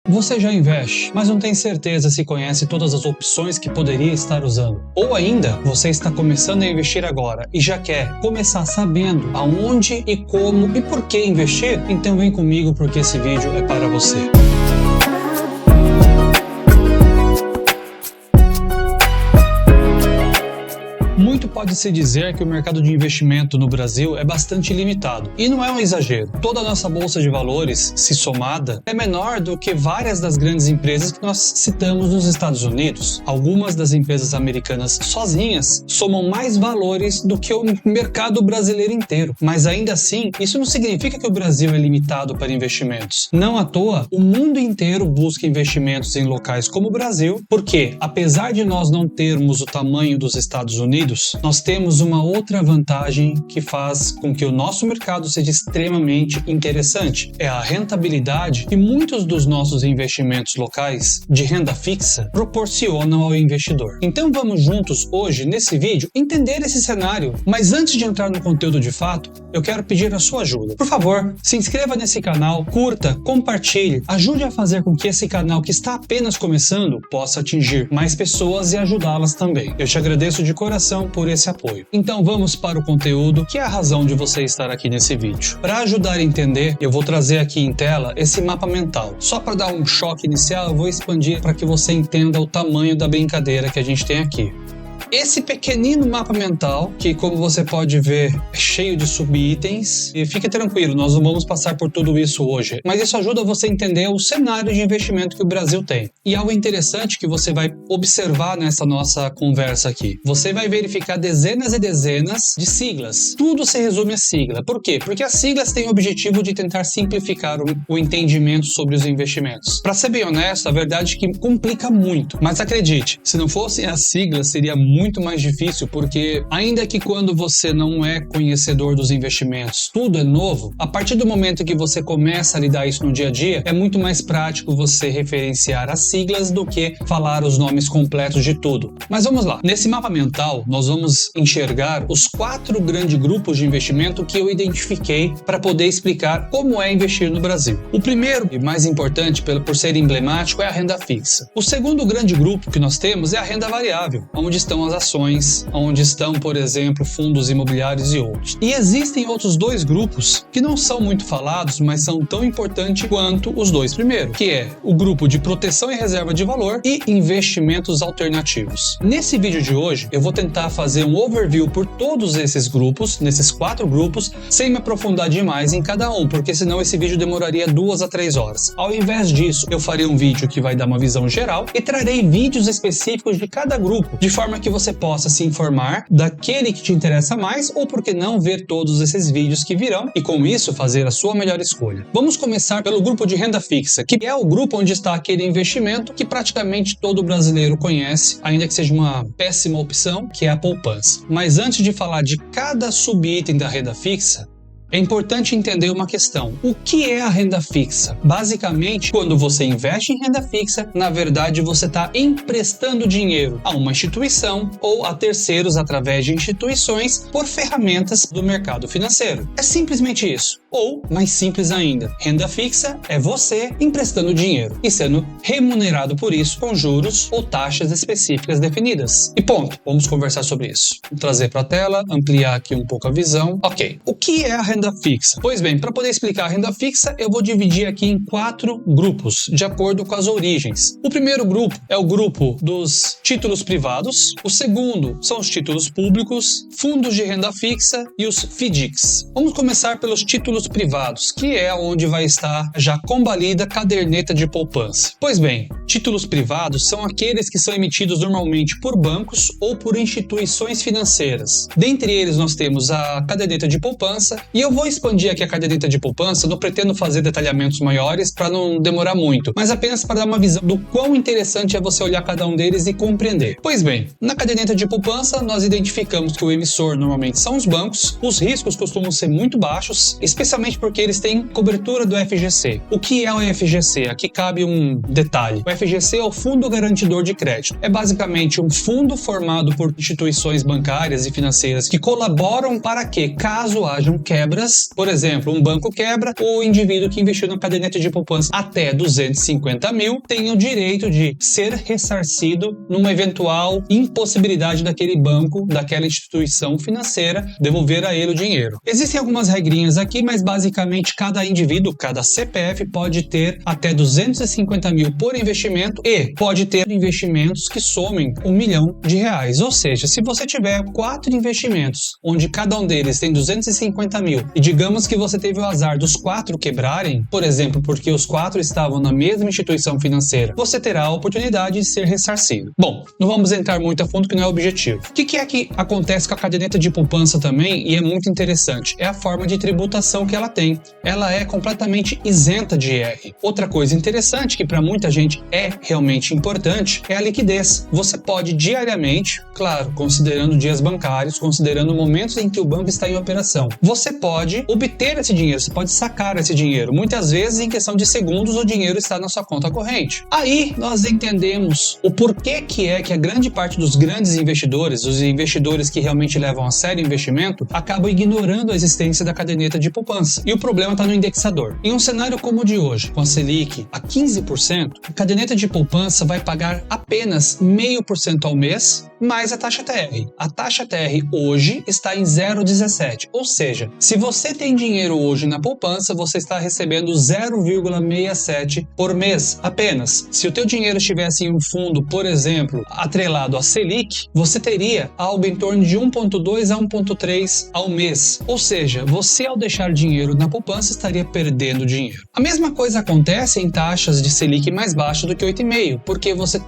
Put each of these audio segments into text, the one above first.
Você já investe, mas não tem certeza se conhece todas as opções que poderia estar usando. Ou ainda, você está começando a investir agora e já quer começar sabendo aonde e como e por que investir? Então vem comigo porque esse vídeo é para você. Muito pode-se dizer que o mercado de investimento no Brasil é bastante limitado. E não é um exagero. Toda a nossa bolsa de valores, se somada, é menor do que várias das grandes empresas que nós citamos nos Estados Unidos. Algumas das empresas americanas sozinhas somam mais valores do que o mercado brasileiro inteiro. Mas ainda assim, isso não significa que o Brasil é limitado para investimentos. Não à toa, o mundo inteiro busca investimentos em locais como o Brasil, porque, apesar de nós não termos o tamanho dos Estados Unidos, nós temos uma outra vantagem que faz com que o nosso mercado seja extremamente interessante. É a rentabilidade que muitos dos nossos investimentos locais de renda fixa proporcionam ao investidor. Então vamos juntos hoje, nesse vídeo, entender esse cenário. Mas antes de entrar no conteúdo de fato, eu quero pedir a sua ajuda. Por favor, se inscreva nesse canal, curta, compartilhe, ajude a fazer com que esse canal que está apenas começando possa atingir mais pessoas e ajudá-las também. Eu te agradeço de coração por esse apoio. Então vamos para o conteúdo, que é a razão de você estar aqui nesse vídeo. Para ajudar a entender, eu vou trazer aqui em tela esse mapa mental. Só para dar um choque inicial, eu vou expandir para que você entenda o tamanho da brincadeira que a gente tem aqui. Esse pequenino mapa mental, que como você pode ver, é cheio de subitens, e fique tranquilo, nós não vamos passar por tudo isso hoje, mas isso ajuda você a entender o cenário de investimento que o Brasil tem. E algo interessante que você vai observar nessa nossa conversa aqui, você vai verificar dezenas e dezenas de siglas. Tudo se resume a sigla. Por quê? Porque as siglas têm o objetivo de tentar simplificar o entendimento sobre os investimentos. Para ser bem honesto, a verdade é que complica muito, mas acredite, se não fossem as siglas, seria muito mais difícil, porque ainda que quando você não é conhecedor dos investimentos, tudo é novo, a partir do momento que você começa a lidar isso no dia a dia, é muito mais prático você referenciar as siglas do que falar os nomes completos de tudo. Mas vamos lá. Nesse mapa mental, nós vamos enxergar os 4 grandes grupos de investimento que eu identifiquei para poder explicar como é investir no Brasil. O primeiro e mais importante, por ser emblemático, é a renda fixa. O segundo grande grupo que nós temos é a renda variável, onde estão as ações, onde estão, por exemplo, fundos imobiliários e outros. E existem outros 2 grupos que não são muito falados, mas são tão importantes quanto os 2 primeiros, que é o grupo de proteção e reserva de valor e investimentos alternativos. Nesse vídeo de hoje, eu vou tentar fazer um overview por todos esses grupos, nesses 4 grupos, sem me aprofundar demais em cada um, porque senão esse vídeo demoraria 2 a 3 horas. Ao invés disso, eu farei um vídeo que vai dar uma visão geral e trarei vídeos específicos de cada grupo, de forma que você possa se informar daquele que te interessa mais ou, por que não, ver todos esses vídeos que virão e com isso fazer a sua melhor escolha. Vamos começar pelo grupo de renda fixa, que é o grupo onde está aquele investimento que praticamente todo brasileiro conhece, ainda que seja uma péssima opção, que é a poupança. Mas antes de falar de cada subitem da renda fixa, é importante entender uma questão. O que é a renda fixa? Basicamente, quando você investe em renda fixa, na verdade você está emprestando dinheiro a uma instituição ou a terceiros através de instituições por ferramentas do mercado financeiro. É simplesmente isso. Ou, mais simples ainda, renda fixa é você emprestando dinheiro e sendo remunerado por isso com juros ou taxas específicas definidas. E ponto. Vamos conversar sobre isso. Vou trazer para a tela, ampliar aqui um pouco a visão. Ok. O que é a renda fixa? Pois bem, para poder explicar a renda fixa, eu vou dividir aqui em 4 grupos, de acordo com as origens. O primeiro grupo é o grupo dos títulos privados, o segundo são os títulos públicos, fundos de renda fixa e os FDICs. Vamos começar pelos títulos privados, que é onde vai estar já combalida a caderneta de poupança. Pois bem, títulos privados são aqueles que são emitidos normalmente por bancos ou por instituições financeiras. Dentre eles nós temos a caderneta de poupança, e eu vou expandir aqui a caderneta de poupança, não pretendo fazer detalhamentos maiores para não demorar muito, mas apenas para dar uma visão do quão interessante é você olhar cada um deles e compreender. Pois bem, na caderneta de poupança nós identificamos que o emissor normalmente são os bancos, os riscos costumam ser muito baixos, especialmente especialmente porque eles têm cobertura do FGC. O que é o FGC? Aqui cabe um detalhe. O FGC é o Fundo Garantidor de Crédito. É basicamente um fundo formado por instituições bancárias e financeiras que colaboram para que, caso hajam quebras, por exemplo, um banco quebra, o indivíduo que investiu na caderneta de poupança até 250 mil tem o direito de ser ressarcido numa eventual impossibilidade daquele banco, daquela instituição financeira, devolver a ele o dinheiro. Existem algumas regrinhas aqui, mas basicamente cada indivíduo, cada CPF pode ter até 250 mil por investimento e pode ter investimentos que somem R$1 milhão. Ou seja, se você tiver 4 investimentos, onde cada um deles tem 250 mil, e digamos que você teve o azar dos 4 quebrarem, por exemplo, porque os 4 estavam na mesma instituição financeira, você terá a oportunidade de ser ressarcido. Bom, não vamos entrar muito a fundo, que não é o objetivo. O que é que acontece com a caderneta de poupança também, e é muito interessante, é a forma de tributação que ela tem. Ela é completamente isenta de IR. Outra coisa interessante, que para muita gente é realmente importante, é a liquidez. Você pode diariamente, claro, considerando dias bancários, considerando momentos em que o banco está em operação, você pode obter esse dinheiro, você pode sacar esse dinheiro. Muitas vezes, em questão de segundos, o dinheiro está na sua conta corrente. Aí, nós entendemos o porquê que é que a grande parte dos grandes investidores, os investidores que realmente levam a sério o investimento, acabam ignorando a existência da caderneta de poupança. E o problema está no indexador. Em um cenário como o de hoje, com a Selic a 15%, a caderneta de poupança vai pagar apenas 0,5% ao mês, mais a taxa TR. A taxa TR hoje está em 0,17, ou seja, se você tem dinheiro hoje na poupança, você está recebendo 0,67 por mês apenas. Se o teu dinheiro estivesse em um fundo, por exemplo, atrelado à Selic, você teria algo em torno de 1,2 a 1,3 ao mês. Ou seja, você ao deixar dinheiro na poupança estaria perdendo dinheiro. A mesma coisa acontece em taxas de Selic mais baixas do que 8,5, porque você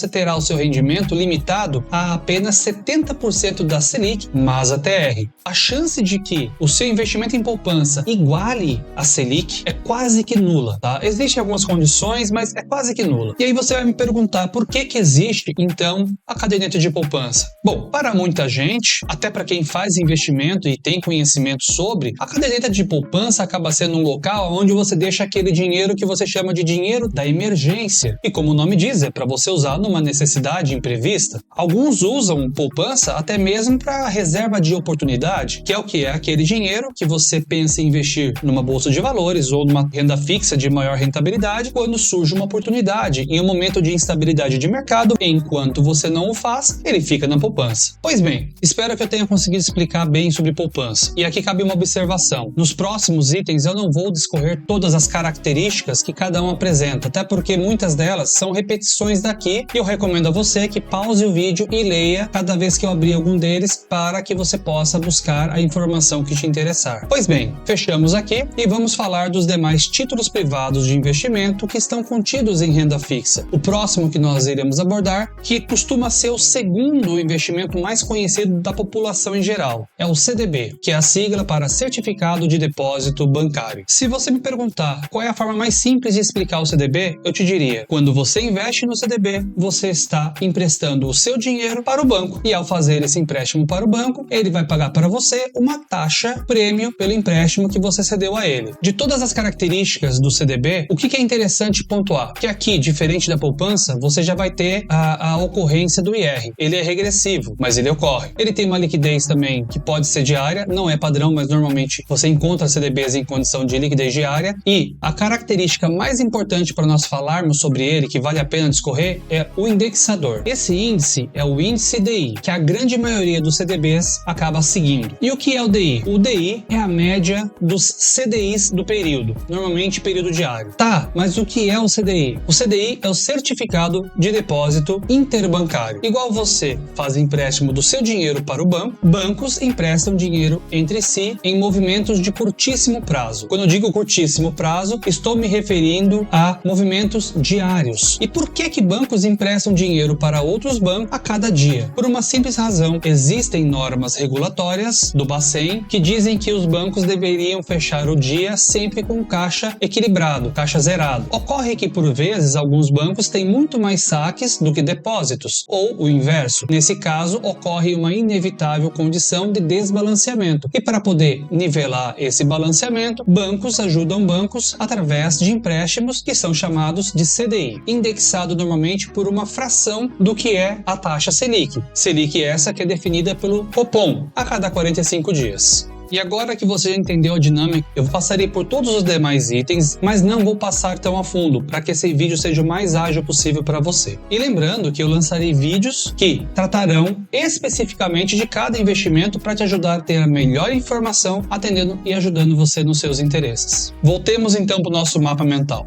terá o seu rendimento limitado a apenas 70% da Selic, mas a TR. A chance de que o seu investimento em poupança iguale a Selic é quase que nula, tá? Existem algumas condições, mas é quase que nula. E aí você vai me perguntar por que existe, então, a caderneta de poupança? Bom, para muita gente, até para quem faz investimento e tem conhecimento sobre, a caderneta de poupança acaba sendo um local onde você deixa aquele dinheiro que você chama de dinheiro da emergência. E como o nome diz, é para você usar numa necessidade imprevista. Alguns usam poupança até mesmo para reserva de oportunidade, que é o que? É aquele dinheiro que você pensa em investir numa bolsa de valores ou numa renda fixa de maior rentabilidade quando surge uma oportunidade em um momento de instabilidade de mercado. Enquanto você não o faz, ele fica na poupança. Pois bem, espero que eu tenha conseguido explicar bem sobre poupança. E aqui cabe uma observação. Nos próximos itens eu não vou discorrer todas as características que cada um apresenta, até porque muitas delas são repetições daqui, e eu recomendo a você que pause o vídeo e leia cada vez que eu abrir algum deles para que você possa buscar a informação que te interessar. Pois bem, fechamos aqui e vamos falar dos demais títulos privados de investimento que estão contidos em renda fixa. O próximo que nós iremos abordar, que costuma ser o segundo investimento mais conhecido da população em geral, é o CDB, que é a sigla para Certificado de Depósito Bancário. Se você me perguntar qual é a forma mais simples de explicar o CDB, eu te diria: quando você investe no CDB, você está emprestando o seu dinheiro para o banco, e ao fazer esse empréstimo para o banco, ele vai pagar para você uma taxa prêmio pelo empréstimo que você cedeu a ele. De todas as características do CDB, o que é interessante pontuar? Que aqui, diferente da poupança, você já vai ter a ocorrência do IR. Ele é regressivo, mas ele ocorre. Ele tem uma liquidez também que pode ser diária, não é padrão, mas normalmente você encontra CDBs em condição de liquidez diária. E a característica mais importante para nós falarmos sobre ele, que vale a pena discorrer, é o indexador. Esse índice é o índice DI, que a grande maioria dos CDBs acaba seguindo. E o que é o DI? O DI é a média dos CDIs do período, normalmente período diário. Tá, mas o que é o CDI? O CDI é o Certificado de Depósito Interbancário. Igual você faz empréstimo do seu dinheiro para o banco, bancos emprestam dinheiro entre si em movimentos de curtíssimo prazo. Quando eu digo curtíssimo prazo, estou me referindo a movimentos diários. E por que bancos emprestam dinheiro para outros bancos a cada dia? Por uma simples razão: existem normas regulatórias do Bacen que dizem que os bancos deveriam fechar o dia sempre com caixa equilibrado, caixa zerado. Ocorre que, por vezes, alguns bancos têm muito mais saques do que depósitos, ou o inverso. Nesse caso, ocorre uma inevitável condição de desbalanceamento. E para poder nivelar driblar esse balanceamento, bancos ajudam bancos através de empréstimos que são chamados de CDI, indexado normalmente por uma fração do que é a taxa Selic. Selic essa que é definida pelo Copom a cada 45 dias. E agora que você já entendeu a dinâmica, eu passarei por todos os demais itens, mas não vou passar tão a fundo, para que esse vídeo seja o mais ágil possível para você. E lembrando que eu lançarei vídeos que tratarão especificamente de cada investimento para te ajudar a ter a melhor informação, atendendo e ajudando você nos seus interesses. Voltemos então para o nosso mapa mental.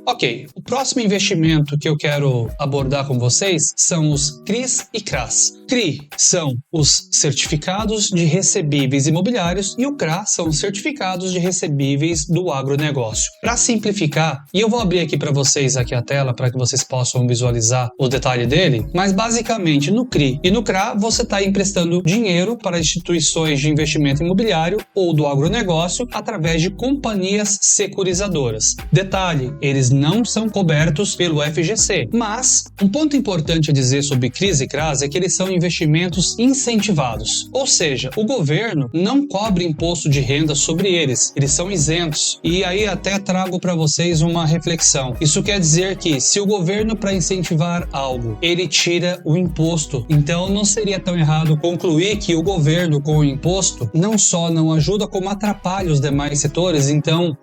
Ok, o próximo investimento que eu quero abordar com vocês são os CRIs e CRAs. CRI são os certificados de recebíveis imobiliários e o CRA são os certificados de recebíveis do agronegócio. Para simplificar, e eu vou abrir aqui para vocês aqui a tela para que vocês possam visualizar o detalhe dele, mas basicamente no CRI e no CRA você está emprestando dinheiro para instituições de investimento imobiliário ou do agronegócio através de companhias securizadoras. Detalhe, eles não são cobertos pelo FGC, mas um ponto importante a dizer sobre CRIs e CRAs é que eles são investimentos incentivados, ou seja, o governo não cobre imposto de renda sobre eles, eles são isentos. E aí até trago para vocês uma reflexão. Isso quer dizer que se o governo, para incentivar algo, ele tira o imposto, então não seria tão errado concluir que o governo com o imposto não só não ajuda, como atrapalha os demais setores. Então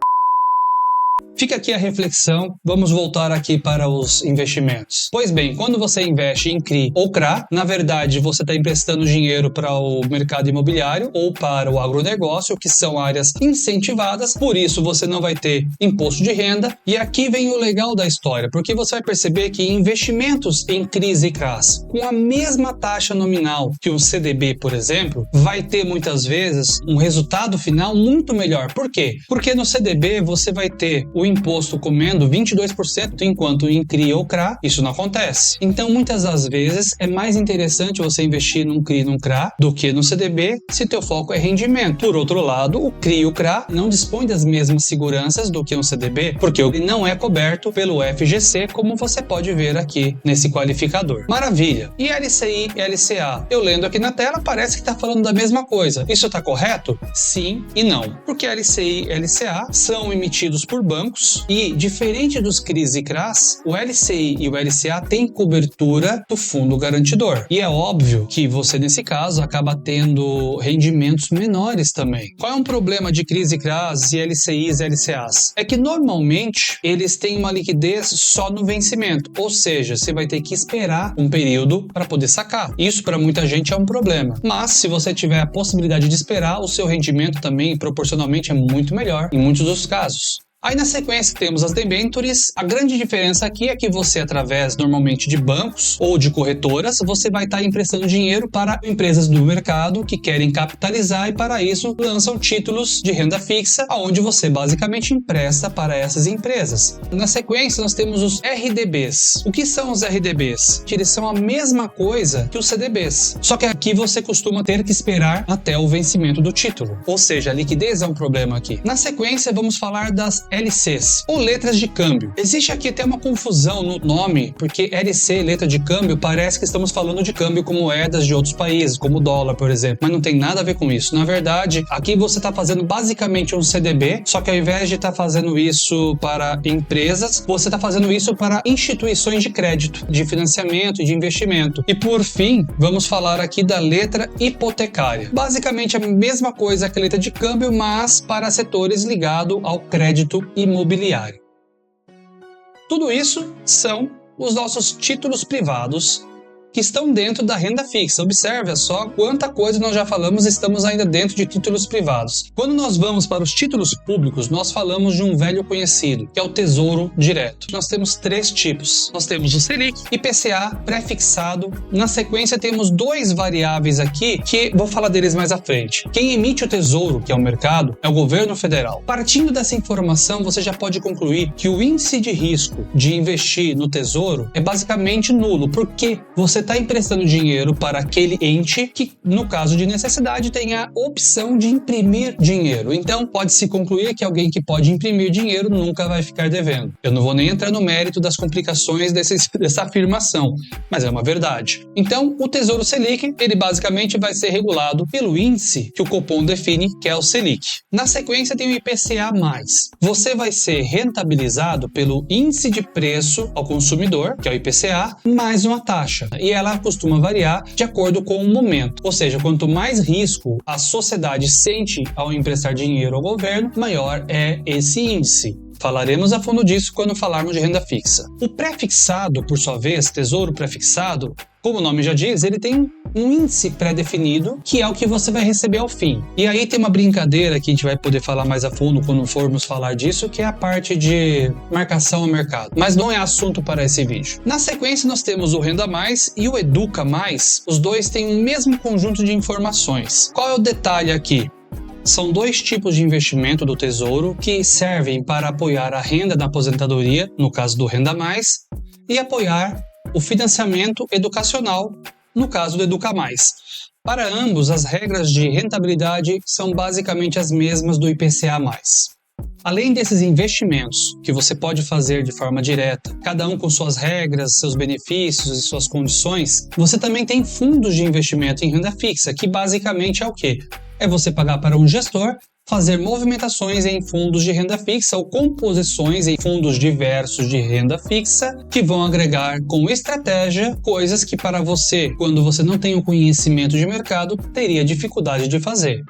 fica aqui a reflexão, vamos voltar aqui para os investimentos. Pois bem, quando você investe em CRI ou CRA, na verdade você está emprestando dinheiro para o mercado imobiliário ou para o agronegócio, que são áreas incentivadas, por isso você não vai ter imposto de renda. E aqui vem o legal da história, porque você vai perceber que investimentos em CRIs e CRAs com a mesma taxa nominal que um CDB, por exemplo, vai ter muitas vezes um resultado final muito melhor. Por quê? Porque no CDB você vai ter o imposto comendo 22%, enquanto em CRI ou CRA isso não acontece. Então, muitas das vezes é mais interessante você investir num CRI e num CRA do que no CDB, se teu foco é rendimento. Por outro lado, o CRI e o CRA não dispõem das mesmas seguranças do que um CDB, porque ele não é coberto pelo FGC, como você pode ver aqui nesse qualificador. Maravilha! E LCI e LCA? Eu lendo aqui na tela, parece que está falando da mesma coisa. Isso está correto? Sim e não. Porque LCI e LCA são emitidos por bancos e, diferente dos CRIs e CRAs, o LCI e o LCA têm cobertura do fundo garantidor. E é óbvio que você, nesse caso, acaba tendo rendimentos menores também. Qual é um problema de CRIs e CRAs e LCIs e LCAs? É que, normalmente, eles têm uma liquidez só no vencimento. Ou seja, você vai ter que esperar um período para poder sacar. Isso, para muita gente, é um problema. Mas, se você tiver a possibilidade de esperar, o seu rendimento também, proporcionalmente, é muito melhor em muitos dos casos. Aí na sequência temos as debêntures. A grande diferença aqui é que você, através normalmente de bancos ou de corretoras, você vai estar emprestando dinheiro para empresas do mercado que querem capitalizar e para isso lançam títulos de renda fixa, onde você basicamente empresta para essas empresas. Na sequência nós temos os RDBs. O que são os RDBs? Eles são a mesma coisa que os CDBs, só que aqui você costuma ter que esperar até o vencimento do título, ou seja, a liquidez é um problema aqui. Na sequência vamos falar das LCs, ou letras de câmbio. Existe aqui até uma confusão no nome, porque LC, letra de câmbio, parece que estamos falando de câmbio com moedas de outros países, como o dólar, por exemplo, mas não tem nada a ver com isso. Na verdade, aqui você está fazendo basicamente um CDB, só que ao invés de estar fazendo isso para empresas, você está fazendo isso para instituições de crédito, de financiamento e de investimento. E por fim, vamos falar aqui da letra hipotecária. Basicamente a mesma coisa que a letra de câmbio, mas para setores ligados ao crédito imobiliário. Tudo isso são os nossos títulos privados que estão dentro da renda fixa. Observe só quanta coisa nós já falamos, estamos ainda dentro de títulos privados. Quando nós vamos para os títulos públicos, nós falamos de um velho conhecido, que é o Tesouro Direto. Nós temos 3 tipos. Nós temos o Selic, IPCA, pré-fixado. Na sequência temos 2 variáveis aqui, que vou falar deles mais à frente. Quem emite o Tesouro, que é o mercado, é o governo federal. Partindo dessa informação, você já pode concluir que o índice de risco de investir no Tesouro é basicamente nulo, porque você você está emprestando dinheiro para aquele ente que, no caso de necessidade, tem a opção de imprimir dinheiro. Então, pode-se concluir que alguém que pode imprimir dinheiro nunca vai ficar devendo. Eu não vou nem entrar no mérito das complicações dessa afirmação, mas é uma verdade. Então, o Tesouro Selic, ele basicamente vai ser regulado pelo índice que o Copom define, que é o Selic. Na sequência, tem o IPCA+. Você vai ser rentabilizado pelo índice de preço ao consumidor, que é o IPCA, mais uma taxa. E ela costuma variar de acordo com o momento. Ou seja, quanto mais risco a sociedade sente ao emprestar dinheiro ao governo, maior é esse índice. Falaremos a fundo disso quando falarmos de renda fixa. O pré-fixado, por sua vez, tesouro pré-fixado, como o nome já diz, ele tem um índice pré-definido, que é o que você vai receber ao fim. E aí tem uma brincadeira que a gente vai poder falar mais a fundo quando formos falar disso, que é a parte de marcação ao mercado. Mas não é assunto para esse vídeo. Na sequência, nós temos o Renda Mais e o Educa Mais. Os dois têm o mesmo conjunto de informações. Qual é o detalhe aqui? São dois tipos de investimento do Tesouro que servem para apoiar a renda da aposentadoria, no caso do Renda Mais, e apoiar o financiamento educacional, no caso do Educa Mais. Para ambos, as regras de rentabilidade são basicamente as mesmas do IPCA+. Além desses investimentos que você pode fazer de forma direta, cada um com suas regras, seus benefícios e suas condições, você também tem fundos de investimento em renda fixa, que basicamente é o quê? É você pagar para um gestor fazer movimentações em fundos de renda fixa ou composições em fundos diversos de renda fixa que vão agregar com estratégia coisas que para você, quando você não tem o conhecimento de mercado, teria dificuldade de fazer.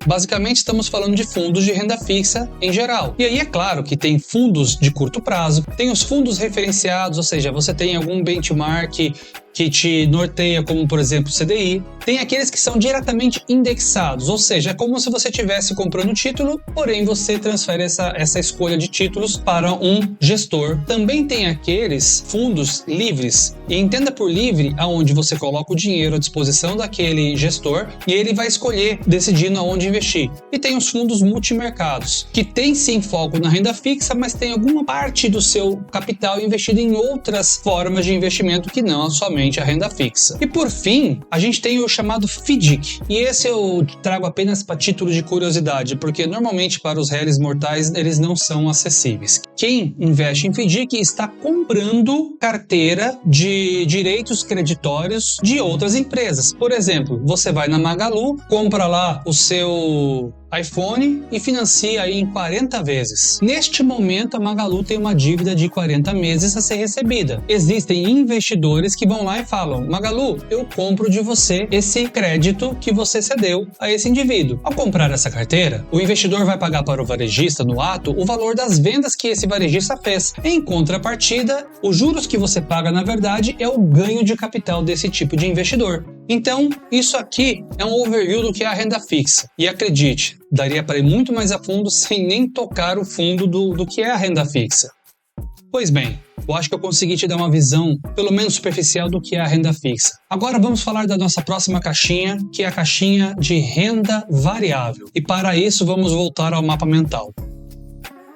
Basicamente, estamos falando de fundos de renda fixa em geral. E aí é claro que tem fundos de curto prazo, tem os fundos referenciados, ou seja, você tem algum benchmark que te norteia, como por exemplo o CDI. Tem aqueles que são diretamente indexados, ou seja, é como se você estivesse comprando título, porém você transfere essa escolha de títulos para um gestor. Também tem aqueles fundos livres, e entenda por livre, aonde você coloca o dinheiro à disposição daquele gestor e ele vai escolher, decidindo aonde investir. E tem os fundos multimercados, que tem sim foco na renda fixa, mas tem alguma parte do seu capital investido em outras formas de investimento que não somente a renda fixa. E por fim, a gente tem o chamado FDIC. E esse eu trago apenas para título de curiosidade, porque normalmente para os réis mortais eles não são acessíveis. Quem investe em FDIC está comprando carteira de direitos creditórios de outras empresas. Por exemplo, você vai na Magalu, compra lá o seu iPhone e financia aí em 40 vezes. Neste momento, a Magalu tem uma dívida de 40 meses a ser recebida. Existem investidores que vão lá e falam: Magalu, eu compro de você esse crédito que você cedeu a esse indivíduo. Ao comprar essa carteira, o investidor vai pagar para o varejista no ato o valor das vendas que esse varejista fez. Em contrapartida, os juros que você paga, na verdade, é o ganho de capital desse tipo de investidor. Então, isso aqui é um overview do que é a renda fixa. E acredite, daria para ir muito mais a fundo sem nem tocar o fundo do que é a renda fixa. Pois bem, eu acho que eu consegui te dar uma visão, pelo menos superficial, do que é a renda fixa. Agora vamos falar da nossa próxima caixinha, que é a caixinha de renda variável. E para isso vamos voltar ao mapa mental.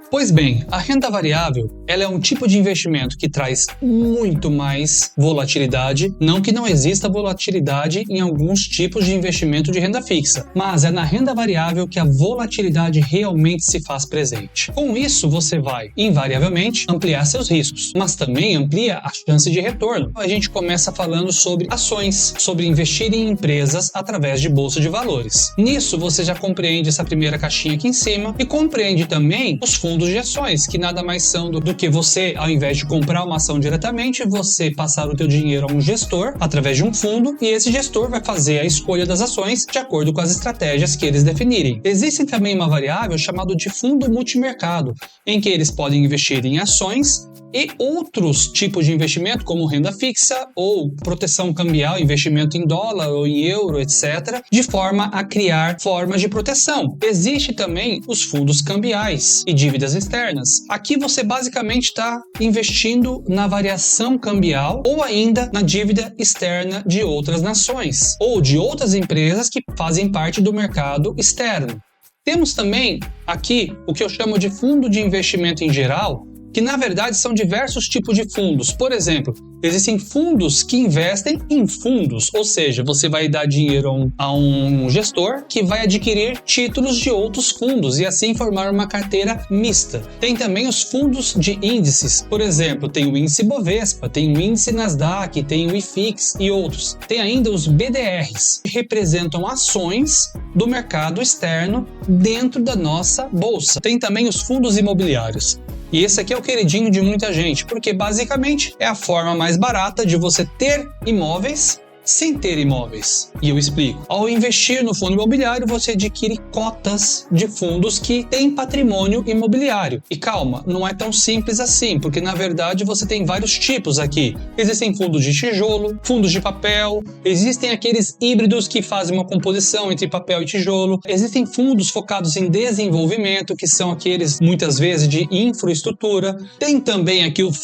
Pois bem, a renda variável, ela é um tipo de investimento que traz muito mais volatilidade, não que não exista volatilidade em alguns tipos de investimento de renda fixa, mas é na renda variável que a volatilidade realmente se faz presente. Com isso, você vai, invariavelmente, ampliar seus riscos, mas também amplia a chance de retorno. A gente começa falando sobre ações, sobre investir em empresas através de bolsa de valores. Nisso, você já compreende essa primeira caixinha aqui em cima e compreende também os fundos de ações, que nada mais são do que você, ao invés de comprar uma ação diretamente, você passar o teu dinheiro a um gestor através de um fundo e esse gestor vai fazer a escolha das ações de acordo com as estratégias que eles definirem. Existe também uma variável chamada de fundo multimercado, em que eles podem investir em ações e outros tipos de investimento, como renda fixa ou proteção cambial, investimento em dólar ou em euro, etc., de forma a criar formas de proteção. Existe também os fundos cambiais e dívidas externas. Aqui você basicamente está investindo na variação cambial ou ainda na dívida externa de outras nações ou de outras empresas que fazem parte do mercado externo. Temos também aqui o que eu chamo de fundo de investimento em geral, que na verdade são diversos tipos de fundos. Por exemplo, Existem fundos que investem em fundos, ou seja, você vai dar dinheiro a um gestor que vai adquirir títulos de outros fundos e assim formar uma carteira mista. Tem também os fundos de índices, por exemplo, tem o índice Bovespa, tem o índice Nasdaq, tem o IFIX e outros. Tem ainda os BDRs, que representam ações do mercado externo dentro da nossa bolsa. Tem também os fundos imobiliários. E esse aqui é o queridinho de muita gente, porque basicamente é a forma mais barata de você ter imóveis sem ter imóveis. E eu explico. Ao investir no fundo imobiliário, você adquire cotas de fundos que têm patrimônio imobiliário. E calma, não é tão simples assim, porque na verdade você tem vários tipos aqui. Existem fundos de tijolo, fundos de papel, existem aqueles híbridos que fazem uma composição entre papel e tijolo, existem fundos focados em desenvolvimento, que são aqueles muitas vezes de infraestrutura. Tem também aqui os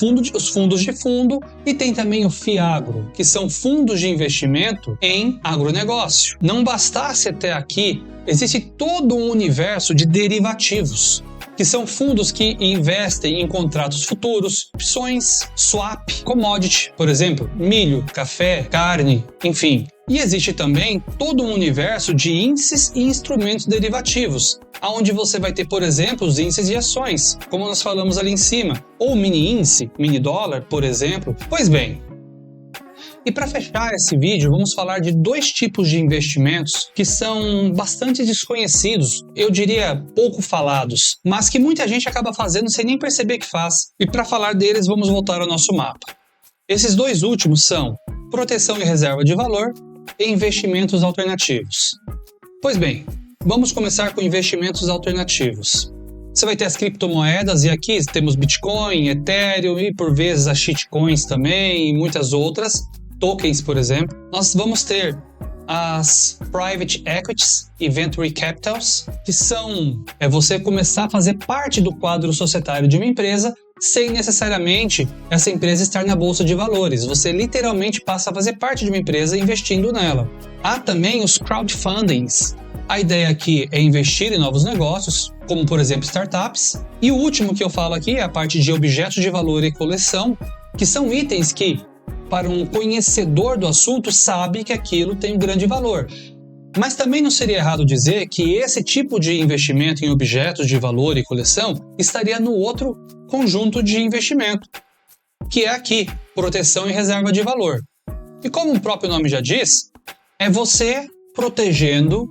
fundos de fundo e tem também o FIAGRO, que são fundos de investimento em agronegócio. Não bastasse até aqui, existe todo um universo de derivativos, que são fundos que investem em contratos futuros, opções, swap, commodity, por exemplo, milho, café, carne, enfim. E existe também todo um universo de índices e instrumentos derivativos, onde você vai ter, por exemplo, os índices de ações, como nós falamos ali em cima, ou mini índice, mini dólar, por exemplo. Pois bem, e para fechar esse vídeo, vamos falar de dois tipos de investimentos que são bastante desconhecidos, eu diria pouco falados, mas que muita gente acaba fazendo sem nem perceber que faz. E para falar deles, vamos voltar ao nosso mapa. Esses dois últimos são proteção e reserva de valor e investimentos alternativos. Pois bem, vamos começar com investimentos alternativos. Você vai ter as criptomoedas e aqui temos Bitcoin, Ethereum e por vezes as shitcoins também e muitas outras. Tokens, por exemplo. Nós vamos ter as Private Equities e Venture Capitals, que são você começar a fazer parte do quadro societário de uma empresa sem necessariamente essa empresa estar na bolsa de valores. Você literalmente passa a fazer parte de uma empresa investindo nela. Há também os crowdfundings. A ideia aqui é investir em novos negócios, como por exemplo startups. E o último que eu falo aqui é a parte de objetos de valor e coleção, que são itens que, para um conhecedor do assunto, sabe que aquilo tem um grande valor. Mas também não seria errado dizer que esse tipo de investimento em objetos de valor e coleção estaria no outro conjunto de investimento, que é aqui, proteção e reserva de valor. E como o próprio nome já diz, é você protegendo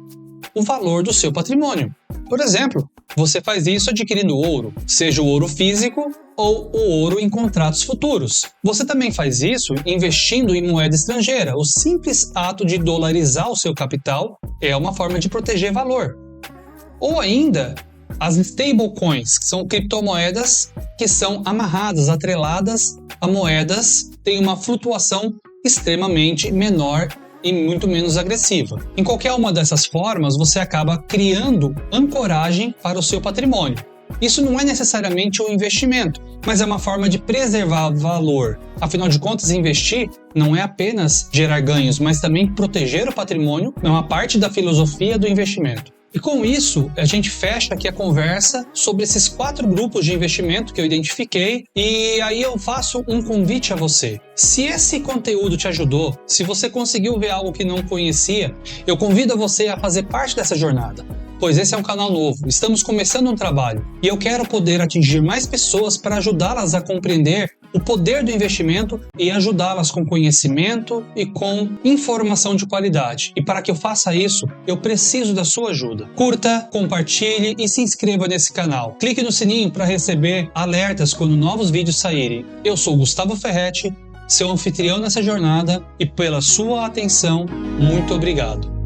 o valor do seu patrimônio. Por exemplo, você faz isso adquirindo ouro, seja o ouro físico ou o ouro em contratos futuros. Você também faz isso investindo em moeda estrangeira. O simples ato de dolarizar o seu capital é uma forma de proteger valor. Ou ainda, as stablecoins, que são criptomoedas que são amarradas, atreladas a moedas, têm uma flutuação extremamente menor e muito menos agressiva. Em qualquer uma dessas formas, você acaba criando ancoragem para o seu patrimônio. Isso não é necessariamente um investimento, mas é uma forma de preservar valor. Afinal de contas, investir não é apenas gerar ganhos, mas também proteger o patrimônio é uma parte da filosofia do investimento. E com isso, a gente fecha aqui a conversa sobre esses 4 grupos de investimento que eu identifiquei e aí eu faço um convite a você. Se esse conteúdo te ajudou, se você conseguiu ver algo que não conhecia, eu convido você a fazer parte dessa jornada. Pois esse é um canal novo, estamos começando um trabalho e eu quero poder atingir mais pessoas para ajudá-las a compreender o poder do investimento e ajudá-las com conhecimento e com informação de qualidade. E para que eu faça isso, eu preciso da sua ajuda. Curta, compartilhe e se inscreva nesse canal. Clique no sininho para receber alertas quando novos vídeos saírem. Eu sou Gustavo Ferretti, seu anfitrião nessa jornada e pela sua atenção, muito obrigado.